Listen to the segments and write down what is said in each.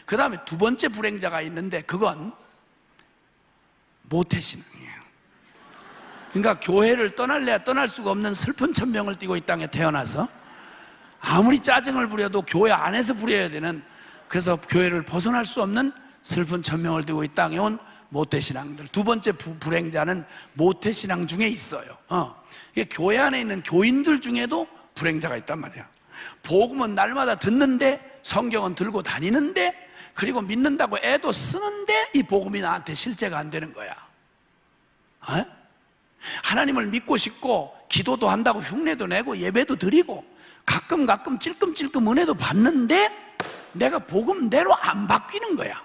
그 다음에 두 번째 불행자가 있는데 그건 모태신앙이에요. 그러니까 교회를 떠날래야 떠날 수가 없는 슬픈 천명을 띠고 이 땅에 태어나서 아무리 짜증을 부려도 교회 안에서 부려야 되는, 그래서 교회를 벗어날 수 없는 슬픈 천명을 띠고 이 땅에 온 모태신앙들. 두 번째 불행자는 모태신앙 중에 있어요. 이게 교회 안에 있는 교인들 중에도 불행자가 있단 말이에요. 복음은 날마다 듣는데, 성경은 들고 다니는데, 그리고 믿는다고 애도 쓰는데 이 복음이 나한테 실제가 안 되는 거야. 하나님을 믿고 싶고 기도도 한다고 흉내도 내고 예배도 드리고 가끔 찔끔찔끔 은혜도 받는데 내가 복음대로 안 바뀌는 거야.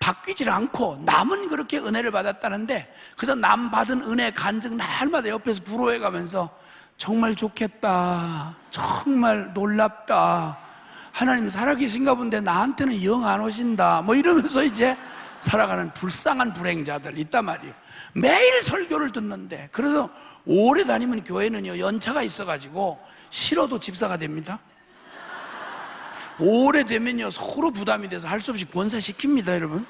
바뀌질 않고 남은 그렇게 은혜를 받았다는데, 그래서 남 받은 은혜 간증 날마다 옆에서 부러워해가면서 정말 좋겠다, 정말 놀랍다, 하나님 살아계신가 본데 나한테는 영 안 오신다, 뭐 이러면서 이제 살아가는 불쌍한 불행자들 있단 말이에요. 매일 설교를 듣는데, 그래서 오래 다니면 교회는요 연차가 있어가지고 싫어도 집사가 됩니다. 오래되면요 서로 부담이 돼서 할 수 없이 권사시킵니다. 여러분,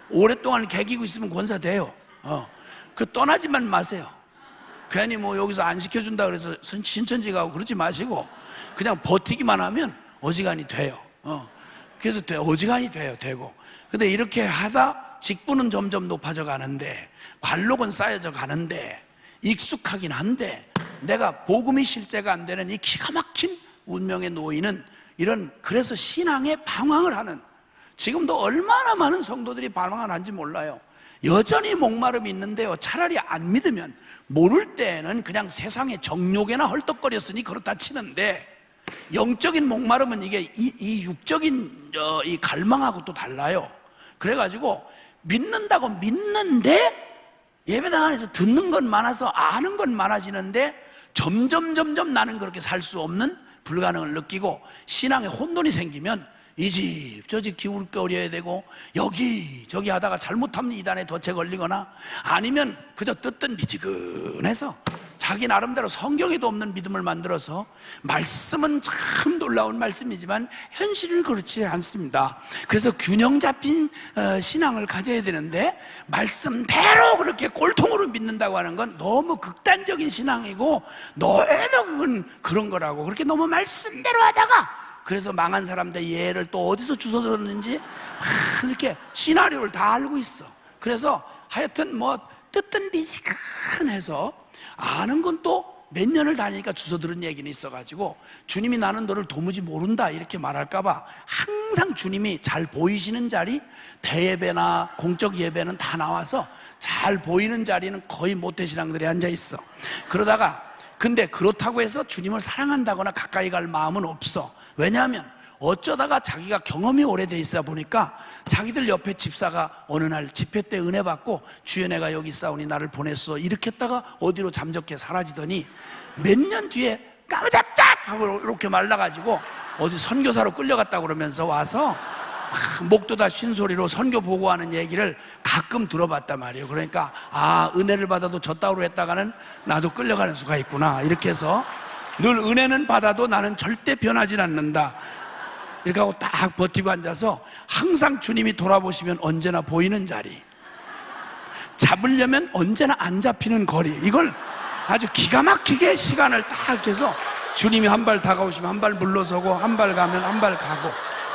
오랫동안 개기고 있으면 권사 돼요. 그 떠나지만 마세요. 괜히 뭐 여기서 안 시켜준다 그래서 신천지 가고 그러지 마시고 그냥 버티기만 하면 어지간히 돼요. 그래서 어지간히 돼요. 되고. 근데 이렇게 하다 직분은 점점 높아져 가는데, 관록은 쌓여져 가는데, 익숙하긴 한데 내가 복음이 실제가 안 되는 이 기가 막힌 운명에 놓이는 이런, 그래서 신앙에 방황을 하는, 지금도 얼마나 많은 성도들이 방황을 하는지 몰라요. 여전히 목마름이 있는데요, 차라리 안 믿으면 모를 때에는 그냥 세상의 정욕에나 헐떡거렸으니 그렇다 치는데, 영적인 목마름은 이게 이 육적인 이 갈망하고 또 달라요. 그래가지고 믿는다고 믿는데 예배당 안에서 듣는 건 많아서 아는 건 많아지는데 점점 나는 그렇게 살 수 없는 불가능을 느끼고, 신앙에 혼돈이 생기면 이 집 저 집 기울거려야 되고 여기저기 하다가 잘못하면 이단에 덫에 걸리거나, 아니면 그저 뜨뜻 미지근해서 자기 나름대로 성경에도 없는 믿음을 만들어서, 말씀은 참 놀라운 말씀이지만 현실은 그렇지 않습니다. 그래서 균형 잡힌 신앙을 가져야 되는데, 말씀대로 그렇게 꼴통으로 믿는다고 하는 건 너무 극단적인 신앙이고 너무 그런 거라고. 그렇게 너무 말씀대로 하다가 그래서 망한 사람들 예를 또 어디서 주워 들었는지 이렇게 시나리오를 다 알고 있어. 그래서 하여튼 뭐 뜨뜻 미지근해서 아는 건 또 몇 년을 다니니까 주워 들은 얘기는 있어가지고, 주님이 나는 너를 도무지 모른다 이렇게 말할까봐 항상 주님이 잘 보이시는 자리, 대예배나 공적 예배는 다 나와서 잘 보이는 자리는 거의 모태신앙들이 앉아있어. 그러다가 근데 그렇다고 해서 주님을 사랑한다거나 가까이 갈 마음은 없어. 왜냐하면 어쩌다가 자기가 경험이 오래돼 있어 보니까, 자기들 옆에 집사가 어느 날 집회 때 은혜 받고 주연애가 여기 있사오니 나를 보냈어 이렇게 했다가 어디로 잠적해 사라지더니 몇 년 뒤에 까무잡잡 하고 이렇게 말라가지고 어디 선교사로 끌려갔다고 그러면서 와서 목도다 쉰소리로 선교 보고하는 얘기를 가끔 들어봤단 말이에요. 그러니까 은혜를 받아도 저 따위로 했다가는 나도 끌려가는 수가 있구나, 이렇게 해서 늘 은혜는 받아도 나는 절대 변하진 않는다 이렇게 하고 딱 버티고 앉아서, 항상 주님이 돌아보시면 언제나 보이는 자리, 잡으려면 언제나 안 잡히는 거리, 이걸 아주 기가 막히게 시간을 딱 해서 주님이 한 발 다가오시면 한 발 물러서고, 한 발 가면 한 발 가고,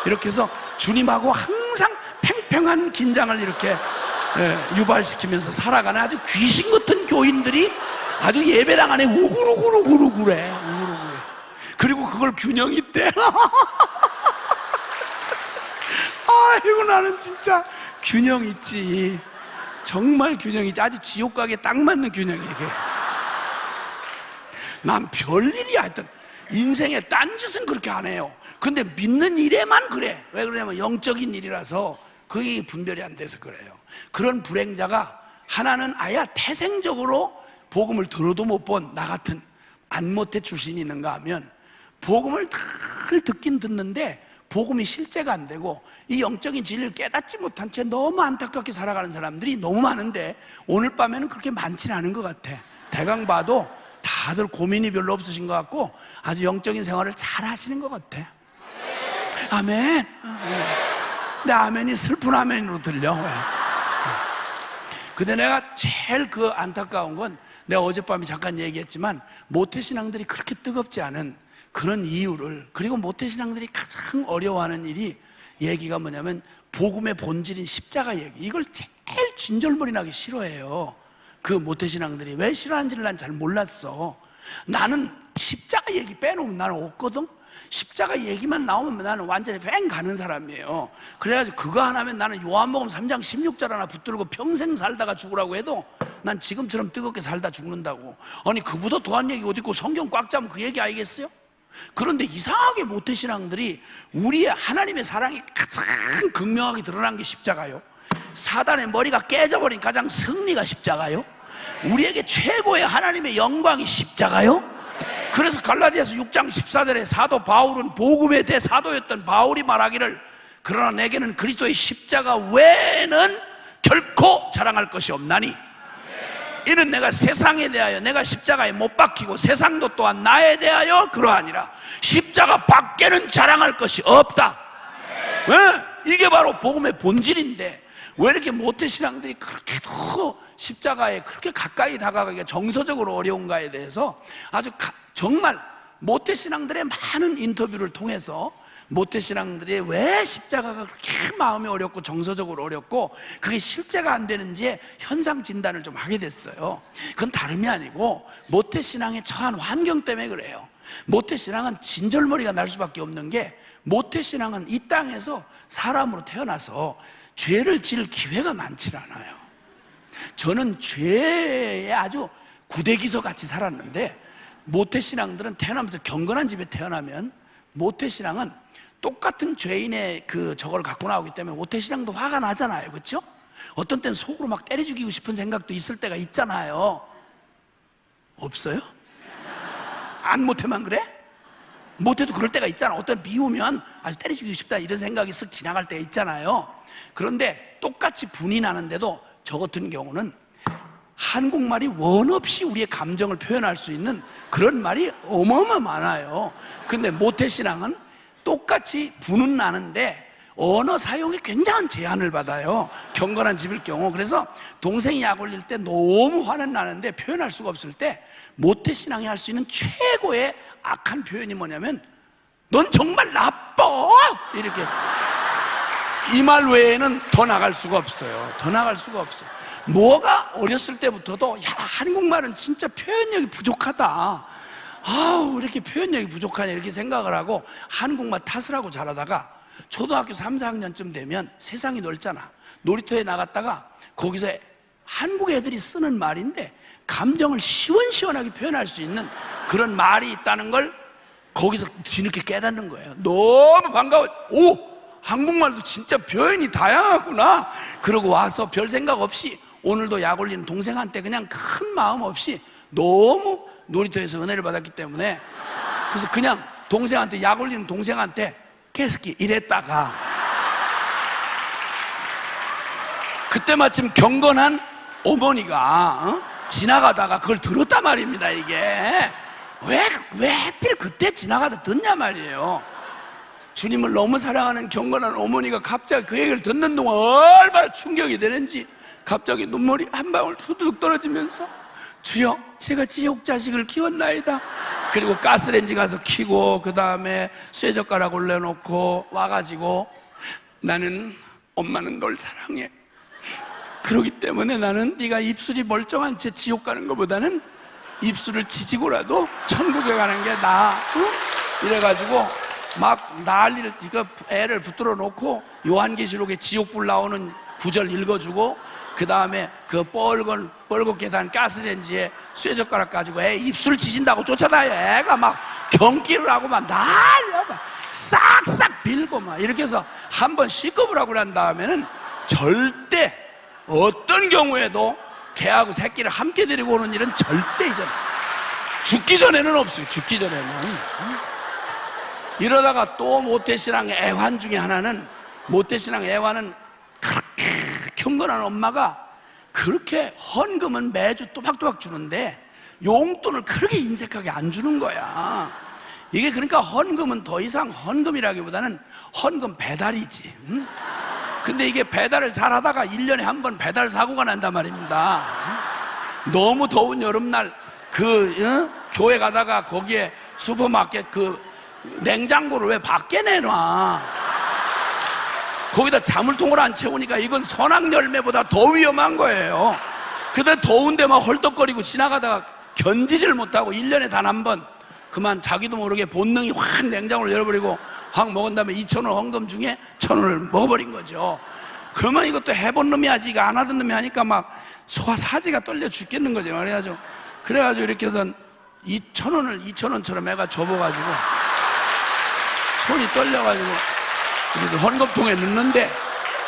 이렇게 해서 주님하고 항상 팽팽한 긴장을 이렇게 유발시키면서 살아가는 아주 귀신 같은 교인들이 아주 예배당 안에 우구르구르구르구래. 그리고 그걸 균형 있대. 아이고, 나는 진짜 균형 있지. 정말 균형 있지. 아주 지옥 가기에 딱 맞는 균형이야 이게. 난 별일이야. 하여튼 인생에 딴짓은 그렇게 안 해요. 근데 믿는 일에만 그래. 왜 그러냐면 영적인 일이라서 그게 분별이 안 돼서 그래요. 그런 불행자가 하나는 아예 태생적으로 복음을 들어도 못 본 나 같은 안모태 출신이 있는가 하면, 복음을 늘 듣긴 듣는데 복음이 실제가 안 되고 이 영적인 진리를 깨닫지 못한 채 너무 안타깝게 살아가는 사람들이 너무 많은데, 오늘 밤에는 그렇게 많지는 않은 것 같아. 대강 봐도 다들 고민이 별로 없으신 것 같고 아주 영적인 생활을 잘 하시는 것 같아. 아멘. 내 아멘이 슬픈 아멘으로 들려. 왜? 근데 내가 제일 그 안타까운 건 내가 어젯밤에 잠깐 얘기했지만 모태신앙들이 그렇게 뜨겁지 않은 그런 이유를, 그리고 모태신앙들이 가장 어려워하는 일이, 얘기가 뭐냐면 복음의 본질인 십자가 얘기, 이걸 제일 진절머리 나기 싫어해요. 그 모태신앙들이 왜 싫어하는지를 난 잘 몰랐어. 나는 십자가 얘기 빼놓으면 나는 없거든. 십자가 얘기만 나오면 나는 완전히 뺑 가는 사람이에요. 그래가지고 그거 하나면 나는 요한복음 3장 16절 하나 붙들고 평생 살다가 죽으라고 해도 난 지금처럼 뜨겁게 살다 죽는다고. 아니 그보다 더한 얘기 어디 있고, 성경 꽉 잡으면 그 얘기 알겠어요? 그런데 이상하게 모태신앙들이 우리의 하나님의 사랑이 가장 극명하게 드러난 게 십자가요. 사단의 머리가 깨져버린 가장 승리가 십자가요. 우리에게 최고의 하나님의 영광이 십자가요. 그래서 갈라디아서 6장 14절에 사도 바울은, 복음의 대사도였던 바울이 말하기를, 그러나 내게는 그리스도의 십자가 외에는 결코 자랑할 것이 없나니, 이는 내가 세상에 대하여 내가 십자가에 못 박히고 세상도 또한 나에 대하여 그러하니라. 십자가 밖에는 자랑할 것이 없다. 왜? 이게 바로 복음의 본질인데, 왜 이렇게 모태신앙들이 그렇게도 십자가에 그렇게 가까이 다가가기가 정서적으로 어려운가에 대해서 아주 정말 모태신앙들의 많은 인터뷰를 통해서 모태신앙들이 왜 십자가가 그렇게 마음이 어렵고 정서적으로 어렵고 그게 실제가 안 되는지에 현상 진단을 좀 하게 됐어요. 그건 다름이 아니고 모태신앙에 처한 환경 때문에 그래요. 모태신앙은 진절머리가 날 수밖에 없는 게, 모태신앙은 이 땅에서 사람으로 태어나서 죄를 지을 기회가 많지 않아요. 저는 죄에 아주 구대기소 같이 살았는데, 모태신앙들은 태어나면서 경건한 집에 태어나면, 모태신앙은 똑같은 죄인의 저걸 갖고 나오기 때문에 모태신앙도 화가 나잖아요. 그렇죠? 어떤 때는 속으로 막 때려 죽이고 싶은 생각도 있을 때가 있잖아요. 없어요? 안 모태만 그래? 모태도 그럴 때가 있잖아. 어떤 미우면 아주 때려 죽이고 싶다 이런 생각이 쓱 지나갈 때가 있잖아요. 그런데 똑같이 분이 나는데도 저 같은 경우는 한국말이 원 없이 우리의 감정을 표현할 수 있는 그런 말이 어마어마 많아요. 근데 모태신앙은 똑같이 분은 나는데 언어 사용에 굉장한 제한을 받아요. 경건한 집일 경우. 그래서 동생이 약 올릴 때 너무 화는 나는데 표현할 수가 없을 때, 모태신앙이 할 수 있는 최고의 악한 표현이 뭐냐면, 넌 정말 나빠! 이렇게. 이 말 외에는 더 나갈 수가 없어요. 더 나갈 수가 없어요. 뭐가 어렸을 때부터도, 야, 한국말은 진짜 표현력이 부족하다. 아우, 이렇게 표현력이 부족하냐, 이렇게 생각을 하고 한국말 탓을 하고 자라다가 초등학교 3, 4학년쯤 되면 세상이 넓잖아. 놀이터에 나갔다가 거기서 한국 애들이 쓰는 말인데 감정을 시원시원하게 표현할 수 있는 그런 말이 있다는 걸 거기서 뒤늦게 깨닫는 거예요. 너무 반가워. 오! 한국말도 진짜 표현이 다양하구나. 그러고 와서 별 생각 없이 오늘도 약 올리는 동생한테 그냥 큰 마음 없이 너무 놀이터에서 은혜를 받았기 때문에, 그래서 그냥 동생한테, 약 올리는 동생한테 캐스키 이랬다가, 그때 마침 경건한 어머니가 지나가다가 그걸 들었단 말입니다. 이게 왜 하필 그때 지나가다 듣냐 말이에요. 주님을 너무 사랑하는 경건한 어머니가 갑자기 그 얘기를 듣는 동안 얼마나 충격이 되는지 갑자기 눈물이 한 방울 후두둑 떨어지면서, 주여, 제가 지옥 자식을 키웠나이다. 그리고 가스레인지 가서 켜고 그 다음에 쇠젓가락 올려놓고 와가지고, 나는, 엄마는 널 사랑해. 그러기 때문에 나는 네가 입술이 멀쩡한 채 지옥 가는 것보다는 입술을 지지고라도 천국에 가는 게 나아. 이래가지고 막 난리를, 애를 붙들어 놓고 요한계시록에 지옥불 나오는 구절 읽어주고, 그 다음에 그 뻘겋게 단 가스레인지에 쇠젓가락 가지고 애 입술 지진다고 쫓아다녀. 애가 막 경기를 하고 막 난리야. 막 싹싹 빌고 막 이렇게 해서 한번 시급을 하고 난 다음에는 절대 어떤 경우에도 개하고 새끼를 함께 데리고 오는 일은 절대 이제 죽기 전에는 없어요. 죽기 전에는. 이러다가 또 모태신앙의 애환 중에 하나는, 모태신앙의 애환은 그렇게 경건한 엄마가 그렇게 헌금은 매주 또박또박 주는데 용돈을 그렇게 인색하게 안 주는 거야. 이게 그러니까 헌금은 더 이상 헌금이라기보다는 헌금 배달이지. 근데 이게 배달을 잘 하다가 1년에 한 번 배달 사고가 난단 말입니다. 너무 더운 여름날 교회 가다가 거기에 슈퍼마켓 냉장고를 왜 밖에 내놔? 거기다 자물통을 안 채우니까 이건 선악열매보다 더 위험한 거예요. 근데 더운데 막 헐떡거리고 지나가다가 견디질 못하고 1년에 단 한 번 그만 자기도 모르게 본능이 확 냉장고를 열어버리고 확 먹은 다음에 2,000원 헌금 중에 1,000원을 먹어버린 거죠. 그러면 이것도 해본 놈이 하지 이거 안 하던 놈이 하니까 막 사지가 떨려 죽겠는 거죠. 그래가지고 이렇게 해서 2,000원을 2,000원처럼 애가 접어가지고 손이 떨려가지고 그래서 헌금통에 넣는데,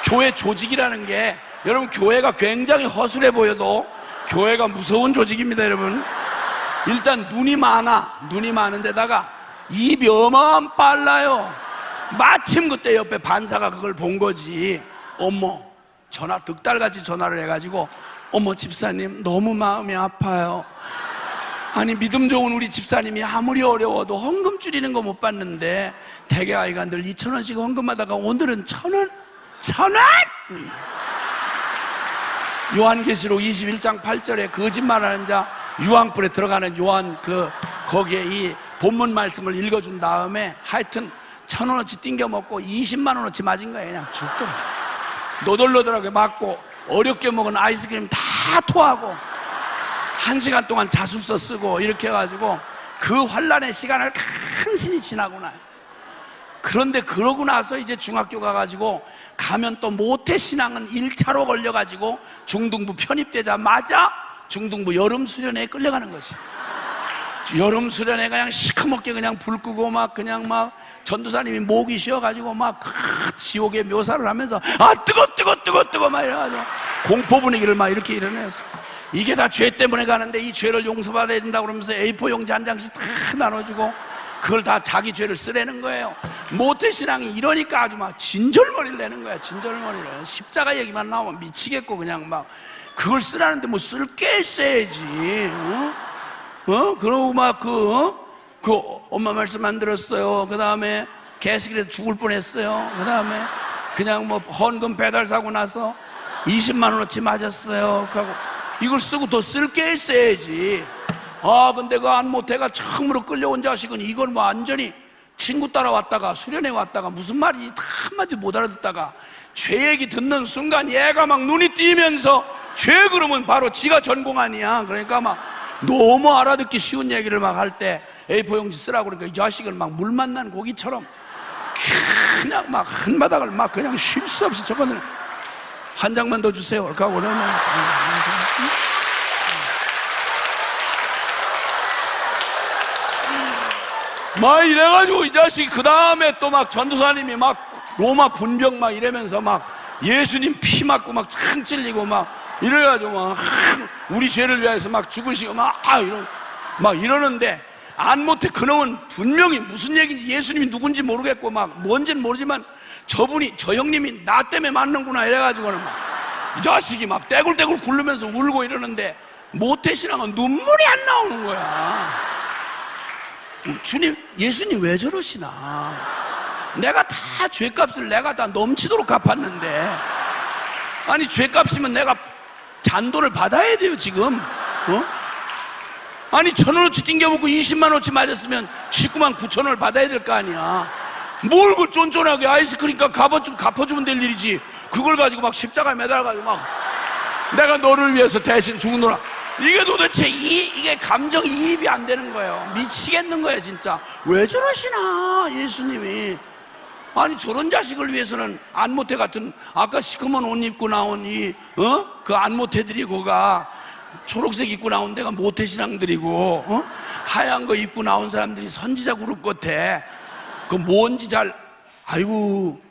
교회 조직이라는 게 여러분 교회가 굉장히 허술해 보여도 교회가 무서운 조직입니다. 여러분 일단 눈이 많은 데다가 입이 어마어마한 빨라요. 마침 그때 옆에 반사가 그걸 본 거지. 어머, 전화 득달같이 전화를 해가지고 어머 집사님 너무 마음이 아파요. 아니 믿음 좋은 우리 집사님이 아무리 어려워도 헌금 줄이는 거 못 받는데 대개 아이가 늘 2,000원씩 헌금하다가 오늘은 1,000원? 1,000원? 요한계시록 21장 8절에 거짓말하는 자 유황불에 들어가는 요한 거기에 이 본문 말씀을 읽어준 다음에 하여튼 1,000원어치 띵겨 먹고 20만 원어치 맞은 거예요. 그냥 죽더라. 너덜너덜하게 맞고 어렵게 먹은 아이스크림 다 토하고 1시간 동안 자술서 쓰고 이렇게 해가지고 그 환란의 시간을 간신히 지나고 나요. 그런데 그러고 나서 이제 중학교 가가지고 가면 또 모태신앙은 1차로 걸려가지고 중등부 편입되자마자 중등부 여름수련회에 끌려가는 것이. 여름수련회 그냥 시커멓게 그냥 불 끄고 막 그냥 막 전도사님이 목이 쉬어가지고 막 지옥의 묘사를 하면서 뜨거 막 이래가지고 공포 분위기를 막 이렇게 일어내서 이게 다 죄 때문에 가는데 이 죄를 용서받아야 된다고 그러면서 A4 용지 한 장씩 다 나눠주고 그걸 다 자기 죄를 쓰라는 거예요. 모태신앙이 이러니까 아주 막 진절머리를 내는 거야. 진절머리를. 십자가 얘기만 나오면 미치겠고 그냥 막 그걸 쓰라는데 뭐 쓸 게 있어야지. 그러고 막 엄마 말씀 안 들었어요. 그 다음에 개새끼라도 죽을 뻔했어요. 그 다음에 그냥 뭐 헌금 배달 사고 나서 20만 원어치 맞았어요. 그러고 이걸 쓰고 더 쓸 게 있어야지. 근데 그 안모태가 처음으로 끌려온 자식은 이걸 뭐 완전히 친구 따라왔다가 수련회 왔다가 무슨 말인지 다 한마디도 못 알아듣다가 죄 얘기 듣는 순간 얘가 막 눈이 띄면서 죄 그러면 바로 지가 전공 아니야. 그러니까 막 너무 알아듣기 쉬운 얘기를 막 할 때 A4 용지 쓰라고 그러니까 이 자식을 막 물 만난 고기처럼 그냥 막 한 바닥을 막 그냥 쉴 수 없이 저거는 한 장만 더 주세요. 그렇게 하고 그러면 막 이래가지고 이 자식이 그 다음에 또 막 전도사님이 막 로마 군병 막 이러면서 막 예수님 피 맞고 막 창 찔리고 막 이래가지고 막 우리 죄를 위해서 막 죽으시고 막 이러는데 안모태 그놈은 분명히 무슨 얘기인지 예수님이 누군지 모르겠고 막 뭔지는 모르지만 저 형님이 나 때문에 맞는구나 이래가지고는 막 이 자식이 막 떼굴떼굴 굴르면서 울고 이러는데 모태신앙은 눈물이 안 나오는 거야. 주님, 예수님 왜 저러시나? 내가 다 죄값을 내가 다 넘치도록 갚았는데 아니 죄값이면 내가 잔돈을 받아야 돼요 지금. 아니 1,000원어치 띵겨먹고 20만 원어치 맞았으면 19만 9천 원을 받아야 될 거 아니야. 뭘 그 쫀쫀하게 아이스크림 갚아주면 될 일이지 그걸 가지고 막 십자가에 매달아가지고 막 내가 너를 위해서 대신 죽는구나. 이게 도대체 이게 감정이입이 안 되는 거예요. 미치겠는 거예요 진짜. 왜 저러시나 예수님이. 아니 저런 자식을 위해서는 안모태 같은 아까 시커먼 옷 입고 나온 그 안모태들이 거가 초록색 입고 나온 데가 모태신앙들이고 하얀 거 입고 나온 사람들이 선지자 그룹 같아. 그 뭔지 아이고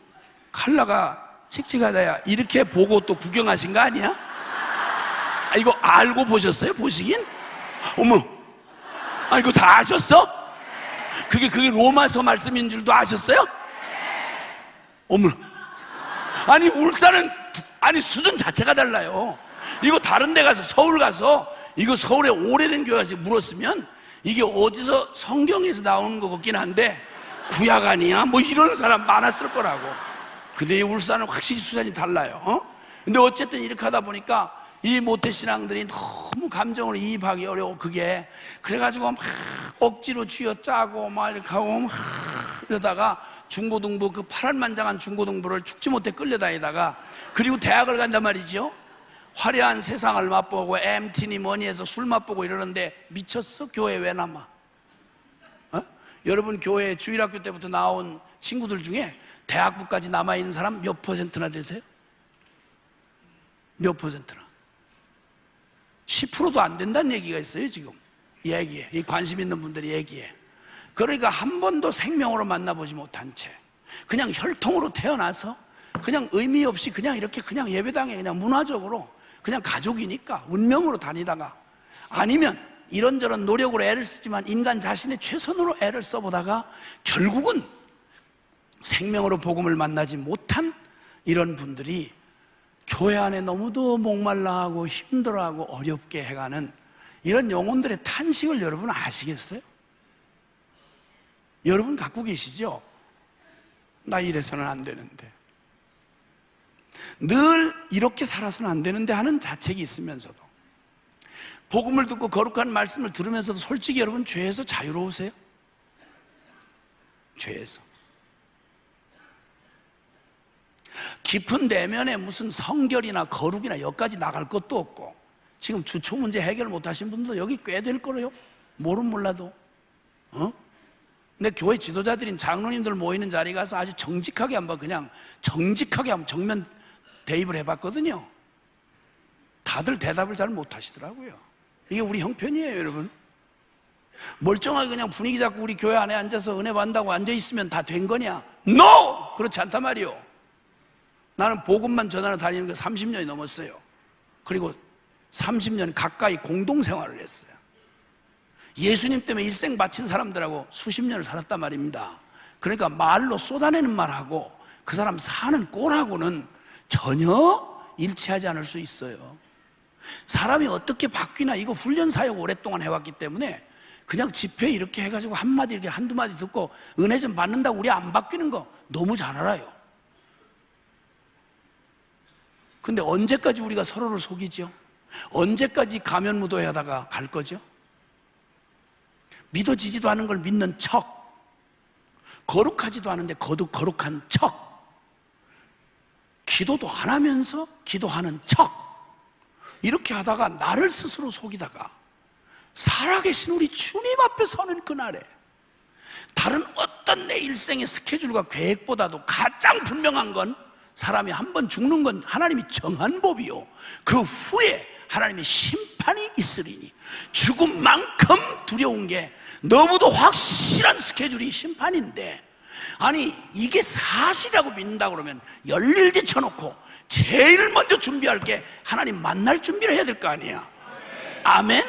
칼라가 칙칙하다야 이렇게 보고 또 구경하신 거 아니야? 이거 알고 보셨어요? 보시긴? 어머, 이거 다 아셨어? 그게 로마서 말씀인 줄도 아셨어요? 어머, 아니 울산은 수준 자체가 달라요. 이거 다른 데 가서 서울 가서 이거 서울에 오래된 교회 가서 물었으면 이게 어디서 성경에서 나오는 것 같긴 한데 구약 아니야? 뭐 이런 사람 많았을 거라고. 근데 이 울산은 확실히 수준이 달라요. 근데 어쨌든 이렇게 하다 보니까 이 모태신앙들이 너무 감정을 이입하기 어려워. 그게 그래가지고 막 억지로 쥐어짜고 막 이렇게 하고 막 이러다가 중고등부, 그 파란만장한 중고등부를 죽지 못해 끌려다니다가, 그리고 대학을 간단 말이죠. 화려한 세상을 맛보고 MT니 뭐니 해서 술 맛보고 이러는데 미쳤어? 교회 왜 남아? 여러분 교회 주일학교 때부터 나온 친구들 중에 대학부까지 남아있는 사람 몇 퍼센트나 되세요? 몇 퍼센트나? 10%도 안 된다는 얘기가 있어요. 지금 얘기해, 이 관심 있는 분들이 얘기해. 그러니까 한 번도 생명으로 만나보지 못한 채 그냥 혈통으로 태어나서 그냥 의미 없이 그냥 이렇게 그냥 예배당에 그냥 문화적으로 그냥 가족이니까 운명으로 다니다가, 아니면 이런저런 노력으로 애를 쓰지만 인간 자신의 최선으로 애를 써보다가 결국은 생명으로 복음을 만나지 못한 이런 분들이 교회 안에 너무도 목말라하고 힘들어하고 어렵게 해가는 이런 영혼들의 탄식을 여러분 아시겠어요? 여러분 갖고 계시죠? 나 이래서는 안 되는데, 늘 이렇게 살아서는 안 되는데 하는 자책이 있으면서도, 복음을 듣고 거룩한 말씀을 들으면서도 솔직히 여러분 죄에서 자유로우세요? 죄에서. 깊은 내면에 무슨 성결이나 거룩이나 여기까지 나갈 것도 없고, 지금 주초 문제 해결 못 하신 분들도 여기 꽤 될 거래요. 모르면 몰라도. 근데 교회 지도자들인 장로님들 모이는 자리 가서 아주 정직하게 한번, 그냥 정직하게 한번 정면 대입을 해봤거든요. 다들 대답을 잘 못 하시더라고요. 이게 우리 형편이에요, 여러분. 멀쩡하게 그냥 분위기 잡고 우리 교회 안에 앉아서 은혜 받는다고 앉아있으면 다 된 거냐? NO! 그렇지 않단 말이요. 나는 복음만 전하러 다니는 게 30년이 넘었어요. 그리고 30년 가까이 공동생활을 했어요. 예수님 때문에 일생 바친 사람들하고 수십 년을 살았단 말입니다. 그러니까 말로 쏟아내는 말하고 그 사람 사는 꼴하고는 전혀 일치하지 않을 수 있어요. 사람이 어떻게 바뀌나, 이거 훈련 사역 오랫동안 해왔기 때문에 그냥 집회 이렇게 해가지고 한마디 이렇게 한두 마디 듣고 은혜 좀 받는다고 우리 안 바뀌는 거 너무 잘 알아요. 근데 언제까지 우리가 서로를 속이죠? 언제까지 가면무도회 하다가 갈 거죠? 믿어지지도 않은 걸 믿는 척, 거룩하지도 않은데 거룩한 척, 기도도 안 하면서 기도하는 척, 이렇게 하다가 나를 스스로 속이다가 살아계신 우리 주님 앞에 서는 그날에 다른 어떤 내 일생의 스케줄과 계획보다도 가장 분명한 건, 사람이 한 번 죽는 건 하나님이 정한 법이요, 그 후에 하나님의 심판이 있으리니, 죽음만큼 두려운 게 너무도 확실한 스케줄이 심판인데, 아니 이게 사실이라고 믿는다 그러면 열일제 쳐놓고 제일 먼저 준비할 게 하나님 만날 준비를 해야 될 거 아니야. 아멘?